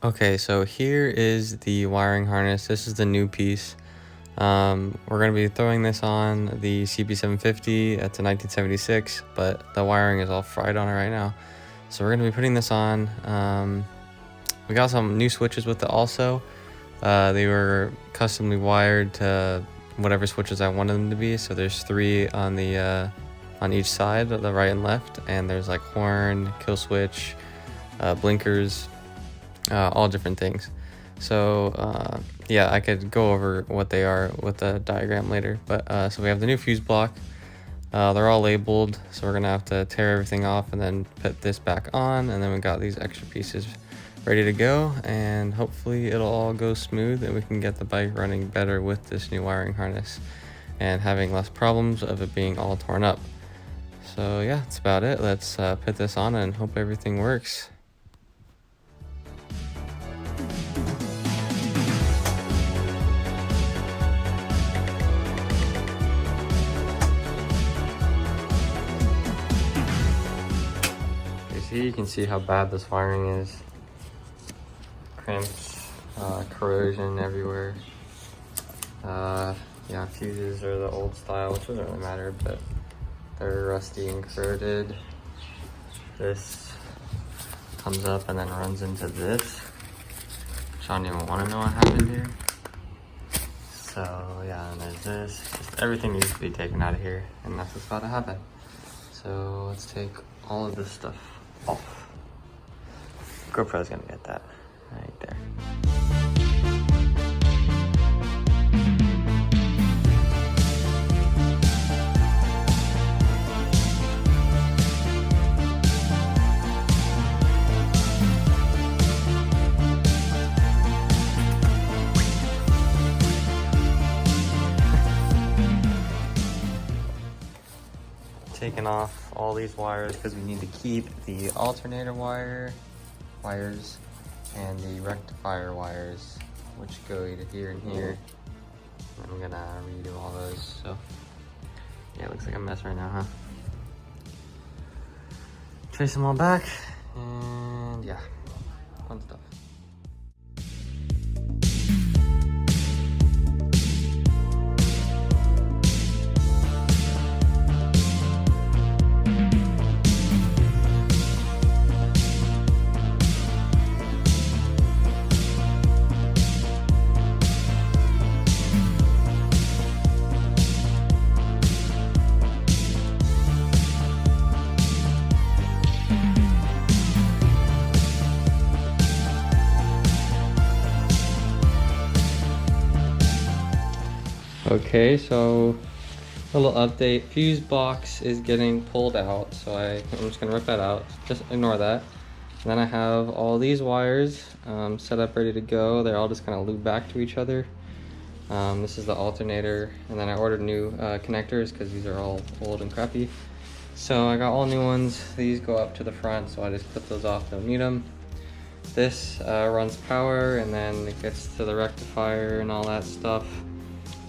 Okay, so here is the wiring harness. This is the new piece. We're going to be throwing this on the CB750. It's a 1976, but the wiring is all fried on it right now. So we're going to be putting this on. We got some new switches with it also. They were customly wired to whatever switches I wanted them to be. So there's 3 on the on each side, the right and left, and there's like horn, kill switch, blinkers, all different things. So yeah, I could go over what they are with the diagram later, but so we have the new fuse block. They're all labeled, so we're gonna have to tear everything off and then put this back on, and then we got these extra pieces ready to go, and hopefully it'll all go smooth and we can get the bike running better with this new wiring harness and having less problems of it being all torn up. So yeah, that's about it. Let's put this on and hope everything works. You can see how bad this wiring is. Crimps, corrosion everywhere. Yeah, fuses are the old style, which doesn't really matter, but they're rusty and corroded. This comes up and then runs into this, which I don't even want to know what happened here. So yeah, and there's this. Just everything needs to be taken out of here, and that's what's about to happen. So let's take all of this stuff off. GoPro's gonna get that right there. Taking off all these wires because we need to keep the alternator wires and the rectifier wires, which go to here and here. I'm gonna redo all those. So yeah, it looks like a mess right now, huh? Trace them all back, and yeah, fun stuff. Okay, so a little update. Fuse box is getting pulled out, so I'm just gonna rip that out. Just ignore that. And then I have all these wires set up, ready to go. They're all just kind of looped back to each other. This is the alternator, and then I ordered new connectors because these are all old and crappy. So I got all new ones. These go up to the front, so I just clip those off, don't need them. This runs power, and then it gets to the rectifier and all that stuff.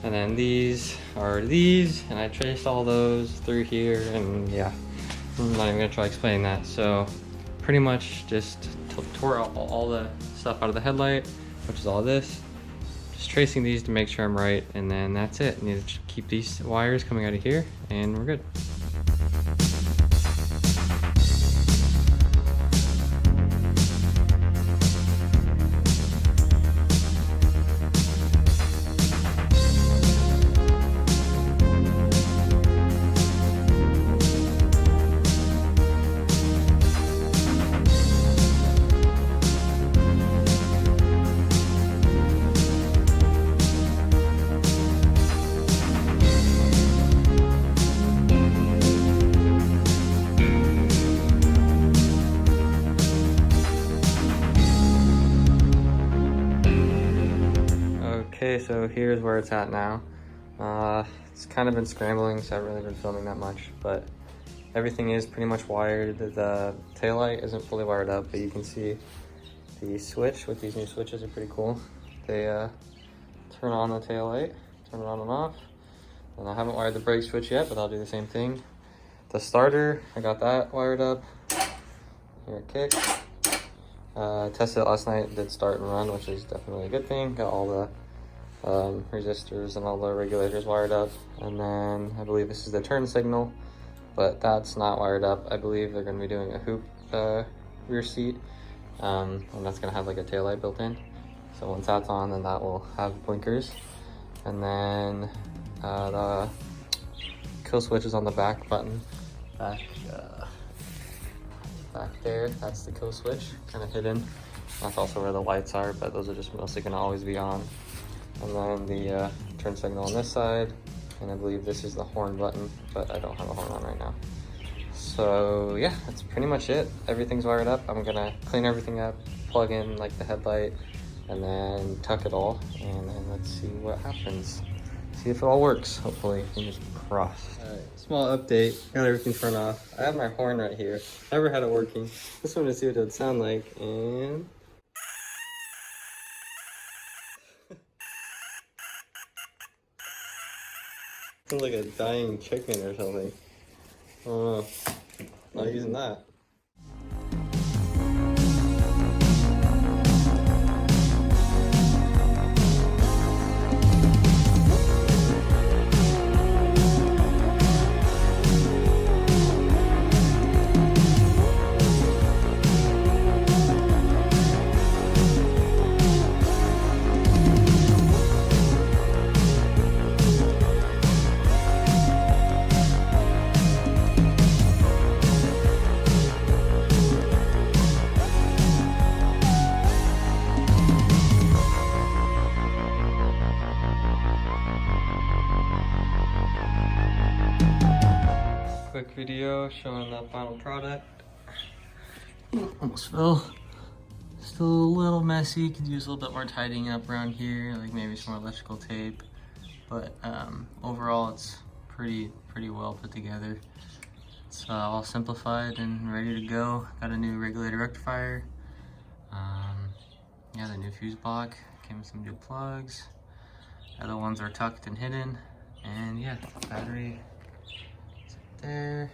And then these are these, and I traced all those through here, and yeah, I'm not even gonna try explaining that. So pretty much just tore out all the stuff out of the headlight, which is all this. Just tracing these to make sure I'm right, and then that's it. I need to keep these wires coming out of here, and we're good. Okay, so here's where it's at now. It's kind of been scrambling, so I haven't really been filming that much, but everything is pretty much wired. The taillight isn't fully wired up, but you can see the switch with these new switches are pretty cool. They turn on the taillight, turn it on and off. And I haven't wired the brake switch yet, but I'll do the same thing. The starter, I got that wired up. Here it kicks. Tested it last night, did start and run, which is definitely a good thing. Got all the resistors and all the regulators wired up. And then I believe this is the turn signal, but that's not wired up. I believe they're going to be doing a hoop rear seat, and that's going to have like a taillight built in. So once that's on, then that will have blinkers. And then the kill switch is on the back button, back there. That's the kill switch, kind of hidden. That's also where the lights are, but those are just mostly going to always be on. And then the turn signal on this side, and I believe this is the horn button, but I don't have a horn on right now. So yeah, that's pretty much it. Everything's wired up. I'm gonna clean everything up, plug in like the headlight, and then tuck it all, and then let's see what happens. See if it all works, hopefully. Fingers crossed. All right, small update. Got everything turned off. I have my horn right here. Never had it working. Just wanted to see what it would sound like, and sounds like a dying chicken or something. I don't know. Not using that. Quick video showing the final product. Almost fell. Still a little messy. Could use a little bit more tidying up around here, like maybe some more electrical tape. But overall, it's pretty well put together. It's all simplified and ready to go. Got a new regulator rectifier. Yeah, the new fuse block came with some new plugs. The other ones are tucked and hidden. And yeah, battery there.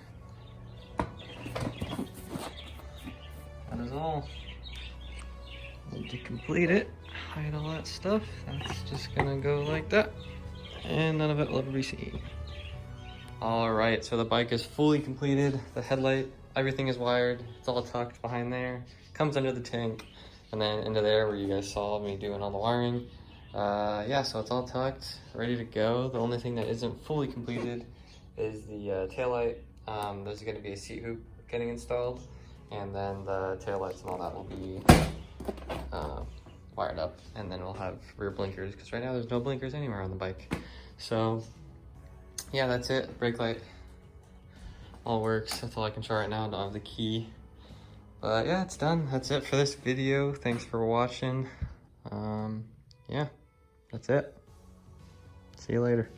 That is all. And to complete it, hide all that stuff. That's just gonna go like that, and none of it will ever be seen. All right, so the bike is fully completed. The headlight, everything is wired. It's all tucked behind there. Comes under the tank, and then into there where you guys saw me doing all the wiring. Yeah, so it's all tucked, ready to go. The only thing that isn't fully completed is the taillight. There's going to be a seat hoop getting installed, and then the taillights and all that will be wired up, and then we'll have rear blinkers, because right now there's no blinkers anywhere on the bike. So yeah, that's it. Brake light all works. That's all I can show right now. I don't have the key, but yeah, it's done. That's it for this video. Thanks for watching. Yeah, that's it. See you later.